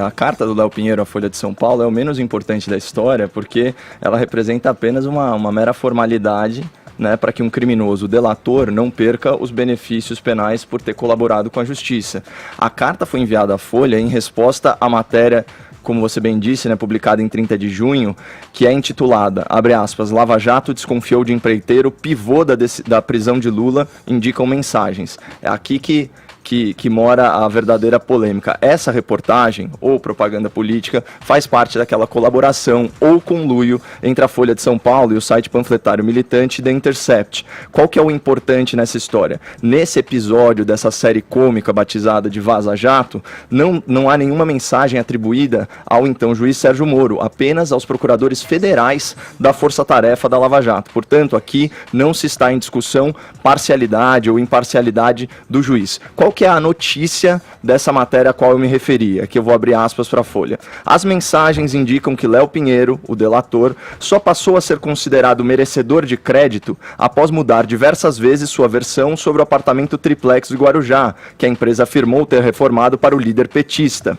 A carta do Léo Pinheiro à Folha de São Paulo é o menos importante da história, porque ela representa apenas uma mera formalidade, né, para que um criminoso delator não perca os benefícios penais por ter colaborado com a justiça. A carta foi enviada à Folha em resposta à matéria, como você bem disse, né, publicada em 30 de junho, que é intitulada, abre aspas, Lava Jato desconfiou de empreiteiro, pivô da prisão de Lula, indicam mensagens. É aqui que mora a verdadeira polêmica. Essa reportagem, ou propaganda política, faz parte daquela colaboração ou conluio entre a Folha de São Paulo e o site panfletário militante The Intercept. Qual que é o importante nessa história? Nesse episódio dessa série cômica batizada de Vaza Jato, não há nenhuma mensagem atribuída ao então juiz Sérgio Moro, apenas aos procuradores federais da força-tarefa da Lava Jato. Portanto, aqui não se está em discussão parcialidade ou imparcialidade do juiz. Qual que é a notícia dessa matéria a qual eu me referia, que eu vou abrir aspas para a Folha. As mensagens indicam que Léo Pinheiro, o delator, só passou a ser considerado merecedor de crédito após mudar diversas vezes sua versão sobre o apartamento triplex de Guarujá, que a empresa afirmou ter reformado para o líder petista.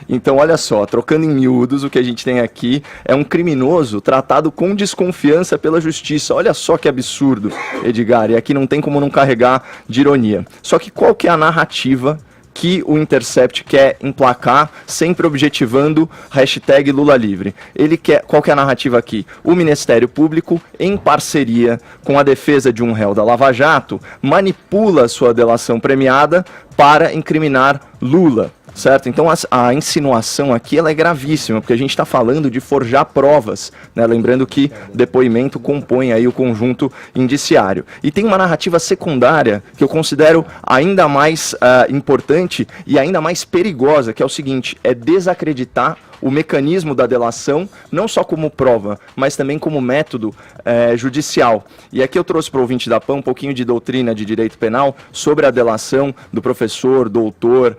Então, olha só, trocando em miúdos, o que a gente tem aqui é um criminoso tratado com desconfiança pela justiça. Olha só que absurdo, Edgar, e aqui não tem como não carregar de ironia. Só que qual que é a narrativa que o Intercept quer emplacar, sempre objetivando hashtag Lula livre? Ele quer, qual que é a narrativa aqui? O Ministério Público, em parceria com a defesa de um réu da Lava Jato, manipula sua delação premiada para incriminar Lula. Certo? Então a insinuação aqui ela é gravíssima, porque a gente está falando de forjar provas, né? Lembrando que depoimento compõe aí o conjunto indiciário. E tem uma narrativa secundária que eu considero ainda mais importante e ainda mais perigosa, que é o seguinte, é desacreditar o mecanismo da delação, não só como prova, mas também como método judicial. E aqui eu trouxe para o ouvinte da PAN um pouquinho de doutrina de direito penal sobre a delação do professor, doutor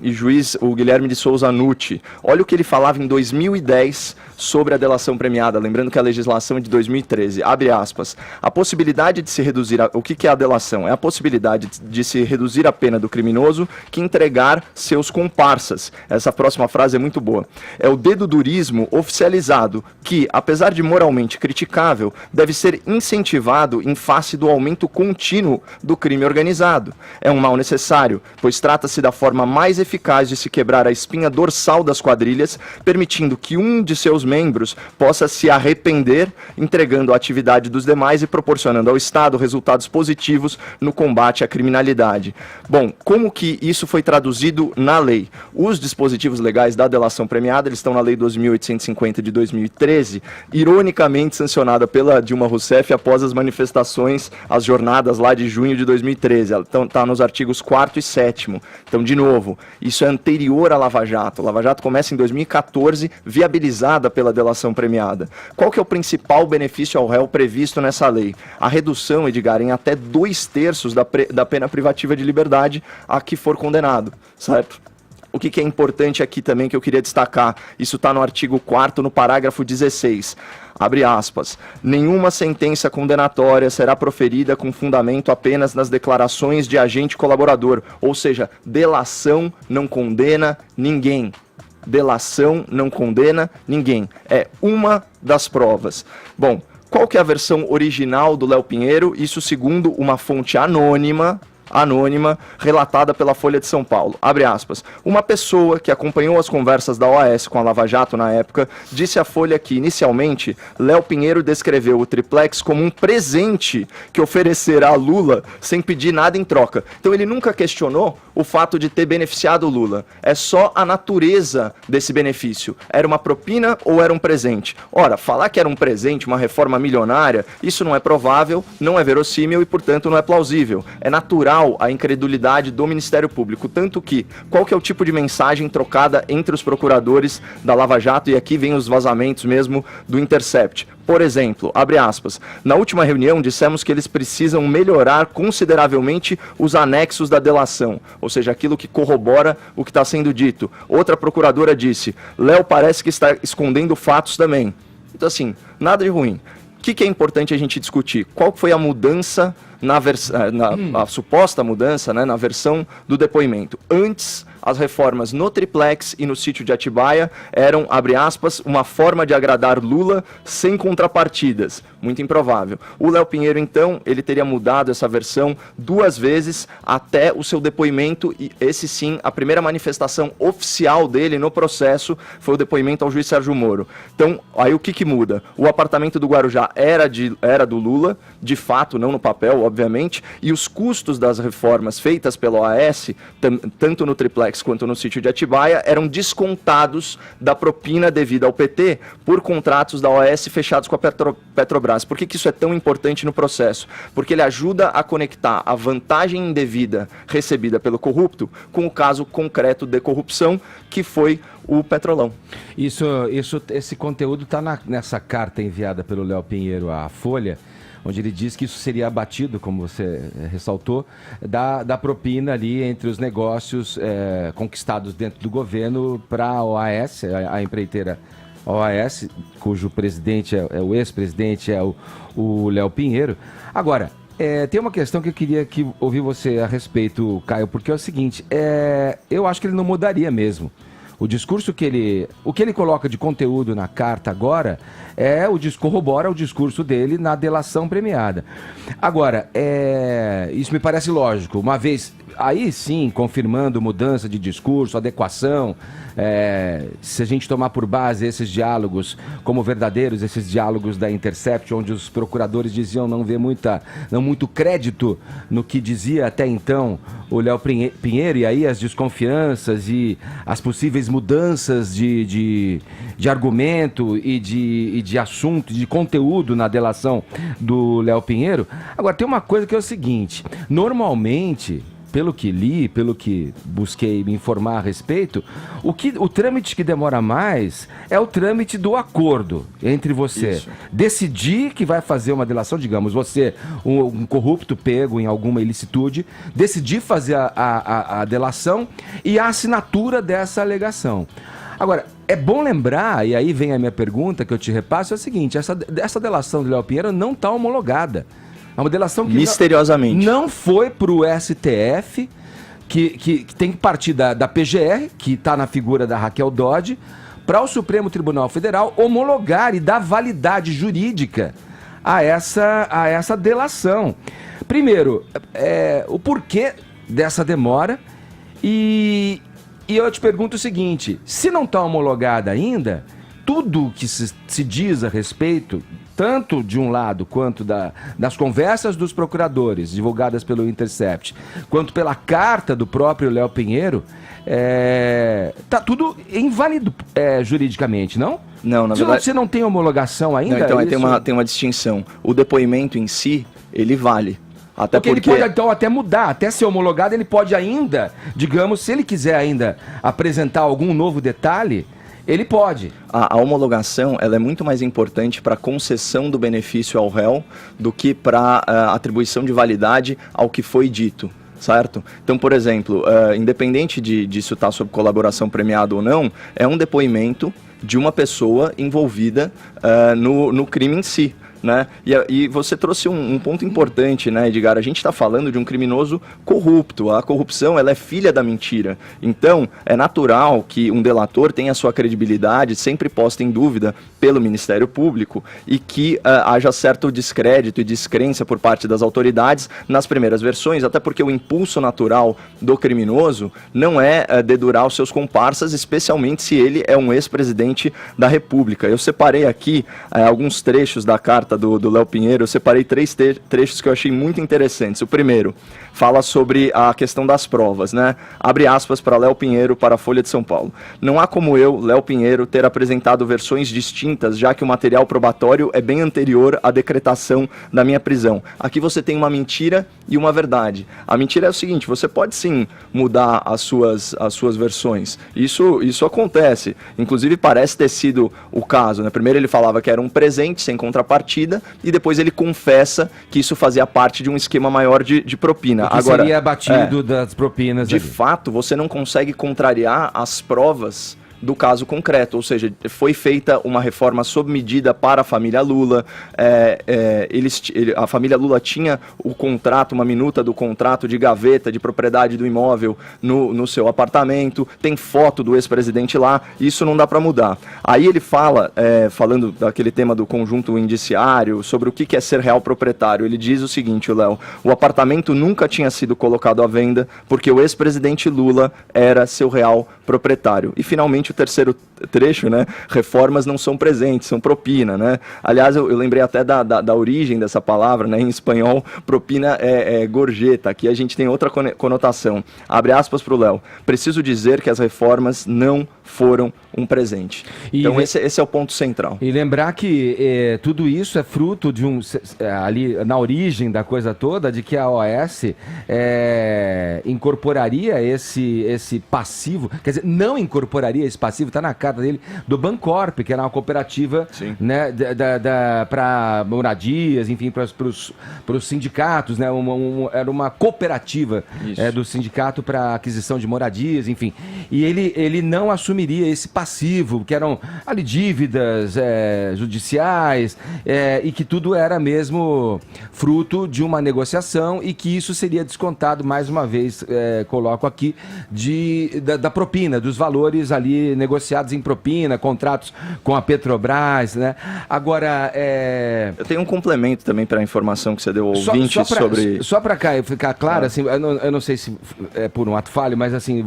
e juiz, o Guilherme de Souza Nucci. Olha o que ele falava em 2010 sobre a delação premiada, lembrando que a legislação é de 2013. Abre aspas. A possibilidade de se reduzir... O que é a delação? É a possibilidade de se reduzir a pena do criminoso que entregar seus comparsas. Essa próxima frase é muito boa. É o dedo-durismo oficializado que, apesar de moralmente criticável, deve ser incentivado em face do aumento contínuo do crime organizado. É um mal necessário, pois trata-se da forma mais eficaz de se quebrar a espinha dorsal das quadrilhas, permitindo que um de seus membros possa se arrepender, entregando a atividade dos demais e proporcionando ao Estado resultados positivos no combate à criminalidade. Bom, como que isso foi traduzido na lei? Os dispositivos legais da delação premiada, eles estão na Lei 2.850 de 2013, ironicamente sancionada pela Dilma Rousseff após as manifestações, as jornadas lá de junho de 2013. Ela está nos artigos 4º e 7º. Então, de novo, isso é anterior à Lava Jato. A Lava Jato começa em 2014, viabilizada pela delação premiada. Qual que é o principal benefício ao réu previsto nessa lei? A redução, Edgar, em até 2/3 da pena privativa de liberdade a que for condenado, certo? O que é importante aqui também que eu queria destacar, isso está no artigo 4º, no parágrafo 16. Abre aspas. Nenhuma sentença condenatória será proferida com fundamento apenas nas declarações de agente colaborador. Ou seja, delação não condena ninguém. Delação não condena ninguém. É uma das provas. Bom, qual que é a versão original do Léo Pinheiro? Isso segundo uma fonte anônima, relatada pela Folha de São Paulo. Abre aspas. Uma pessoa que acompanhou as conversas da OAS com a Lava Jato na época, disse à Folha que, inicialmente, Léo Pinheiro descreveu o triplex como um presente que oferecerá a Lula sem pedir nada em troca. Então ele nunca questionou o fato de ter beneficiado o Lula. É só a natureza desse benefício. Era uma propina ou era um presente? Ora, falar que era um presente, uma reforma milionária, isso não é provável, não é verossímil e, portanto, não é plausível. É natural a incredulidade do Ministério Público, tanto que, qual que é o tipo de mensagem trocada entre os procuradores da Lava Jato, e aqui vem os vazamentos mesmo do Intercept. Por exemplo, abre aspas, na última reunião dissemos que eles precisam melhorar consideravelmente os anexos da delação, ou seja, aquilo que corrobora o que está sendo dito. Outra procuradora disse, Léo parece que está escondendo fatos também. Então assim, nada de ruim. O que é importante a gente discutir? Qual foi a mudança, a suposta mudança, né, na versão do depoimento? Antes as reformas no triplex e no sítio de Atibaia eram, abre aspas, uma forma de agradar Lula sem contrapartidas. Muito improvável. O Léo Pinheiro, então, ele teria mudado essa versão 2 vezes até o seu depoimento, e esse sim, a primeira manifestação oficial dele no processo foi o depoimento ao juiz Sérgio Moro. Então, aí o que muda? O apartamento do Guarujá era do Lula, de fato, não no papel, obviamente, e os custos das reformas feitas pela OAS, tanto no triplex quanto no sítio de Atibaia, eram descontados da propina devida ao PT por contratos da OAS fechados com a Petrobras. Por que isso é tão importante no processo? Porque ele ajuda a conectar a vantagem indevida recebida pelo corrupto com o caso concreto de corrupção, que foi o Petrolão. Esse conteúdo está nessa carta enviada pelo Léo Pinheiro à Folha, onde ele diz que isso seria abatido, como você ressaltou, da propina ali entre os negócios conquistados dentro do governo para a OAS, a empreiteira OAS, cujo presidente o ex-presidente é o Léo Pinheiro. Agora, tem uma questão que eu queria ouvir você a respeito, Caio, porque é o seguinte, eu acho que ele não mudaria mesmo. O discurso o que ele coloca de conteúdo na carta agora corrobora o discurso dele na delação premiada. Agora, isso me parece lógico, uma vez, aí sim, confirmando mudança de discurso, adequação, se a gente tomar por base esses diálogos como verdadeiros, esses diálogos da Intercept, onde os procuradores diziam não muito crédito no que dizia até então o Léo Pinheiro, e aí as desconfianças e as possíveis mudanças de argumento e de assunto, de conteúdo na delação do Léo Pinheiro. Agora, tem uma coisa que é o seguinte, normalmente, pelo que li, pelo que busquei me informar a respeito, o trâmite que demora mais é o trâmite do acordo entre você decidir que vai fazer uma delação, digamos, você, um corrupto pego em alguma ilicitude, decidir fazer a delação e a assinatura dessa alegação. Agora, é bom lembrar, e aí vem a minha pergunta que eu te repasso, é o seguinte, essa delação do Léo Pinheiro não está homologada. É uma delação que misteriosamente não foi para o STF, que tem que partir da PGR, que está na figura da Raquel Dodge, para o Supremo Tribunal Federal homologar e dar validade jurídica a essa delação. Primeiro, o porquê dessa demora, e eu te pergunto o seguinte, se não está homologada ainda, tudo que se diz a respeito, tanto de um lado quanto das conversas dos procuradores divulgadas pelo Intercept, quanto pela carta do próprio Léo Pinheiro, tá tudo inválido juridicamente, não? Não, na verdade... Se não tem homologação ainda... Não, então tem uma distinção. O depoimento em si, ele vale. Até porque ele pode então até mudar, até ser homologado, ele pode ainda, digamos, se ele quiser ainda apresentar algum novo detalhe, ele pode. A homologação ela é muito mais importante para a concessão do benefício ao réu do que para atribuição de validade ao que foi dito, certo? Então, por exemplo, independente disso estar sob colaboração premiada ou não, é um depoimento de uma pessoa envolvida no crime em si. Né? E você trouxe um ponto importante, né, Edgar? A gente está falando de um criminoso corrupto. A corrupção ela é filha da mentira. Então, é natural que um delator tenha sua credibilidade sempre posta em dúvida pelo Ministério Público e que haja certo descrédito e descrença por parte das autoridades nas primeiras versões, até porque o impulso natural do criminoso não é dedurar os seus comparsas, especialmente se ele é um ex-presidente da República. Eu separei aqui alguns trechos da carta do Léo Pinheiro, eu separei 3 trechos que eu achei muito interessantes. O primeiro fala sobre a questão das provas, né? Abre aspas para Léo Pinheiro, para a Folha de São Paulo. Não há como eu, Léo Pinheiro, ter apresentado versões distintas, já que o material probatório é bem anterior à decretação da minha prisão. Aqui você tem uma mentira e uma verdade. A mentira é o seguinte, você pode sim mudar as suas versões. Isso acontece. Inclusive parece ter sido o caso, né? Primeiro ele falava que era um presente sem contrapartida, e depois ele confessa que isso fazia parte de um esquema maior de propina. Agora, seria abatido das propinas. De fato, você não consegue contrariar as provas do caso concreto, ou seja, foi feita uma reforma sob medida para a família Lula, a família Lula tinha o contrato, uma minuta do contrato de gaveta de propriedade do imóvel no seu apartamento, tem foto do ex-presidente lá, isso não dá para mudar. Aí ele fala, falando daquele tema do conjunto indiciário, sobre o que é ser real proprietário, ele diz o seguinte, Léo, o apartamento nunca tinha sido colocado à venda porque o ex-presidente Lula era seu real proprietário. E finalmente o terceiro trecho, né, reformas não são presentes, são propina, né? Aliás, eu lembrei até da origem dessa palavra, né, em espanhol, propina é gorjeta, aqui a gente tem outra conotação. Abre aspas para o Léo, preciso dizer que as reformas não foram um presente. Então esse é o ponto central. E lembrar que tudo isso é fruto de ali na origem da coisa toda, de que a OAS incorporaria esse passivo, quer dizer, não incorporaria esse passivo, está na carta dele, do Bancorp, que era uma cooperativa, né, para moradias, enfim, para os sindicatos, né, era uma cooperativa do sindicato para aquisição de moradias, enfim. E ele não assumiria esse passivo, que eram ali dívidas judiciais, e que tudo era mesmo fruto de uma negociação e que isso seria descontado, mais uma vez, coloco aqui, da propina, dos valores ali negociados em propina, contratos com a Petrobras, né? Agora, eu tenho um complemento também para a informação que você deu ao ouvinte sobre... Só para ficar claro, assim, eu não sei se é por um ato falho, mas assim,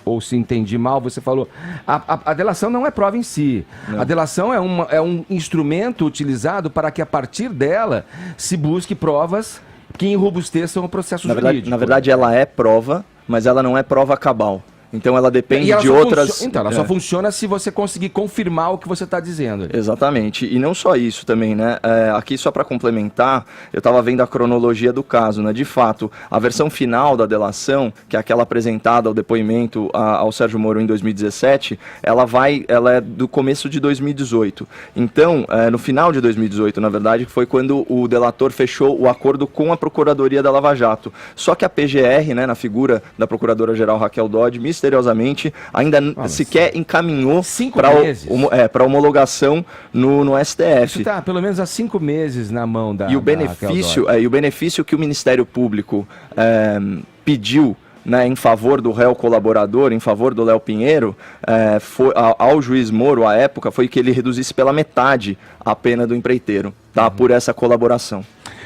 ou se entendi mal, você falou, a delação não é prova em si. Não. A delação é um instrumento utilizado para que a partir dela se busque provas que enrobusteçam o processo jurídico. Na verdade, ela é prova, mas ela não é prova cabal. Então ela depende de outras... Então, ela só funciona se você conseguir confirmar o que você está dizendo. Exatamente. E não só isso também, né? Aqui só para complementar, eu estava vendo a cronologia do caso, né? De fato, a versão final da delação, que é aquela apresentada ao depoimento ao Sérgio Moro em 2017, ela é do começo de 2018. Então, no final de 2018, na verdade, foi quando o delator fechou o acordo com a Procuradoria da Lava Jato. Só que a PGR, né, na figura da Procuradora-Geral Raquel Dodge, misteriosamente, ainda sequer encaminhou para homologação no STF. Isso está pelo menos há 5 meses na mão da... E o benefício que o Ministério Público pediu, né, em favor do réu colaborador, em favor do Léo Pinheiro, ao juiz Moro, à época, foi que ele reduzisse pela metade a pena do empreiteiro, tá, por essa colaboração.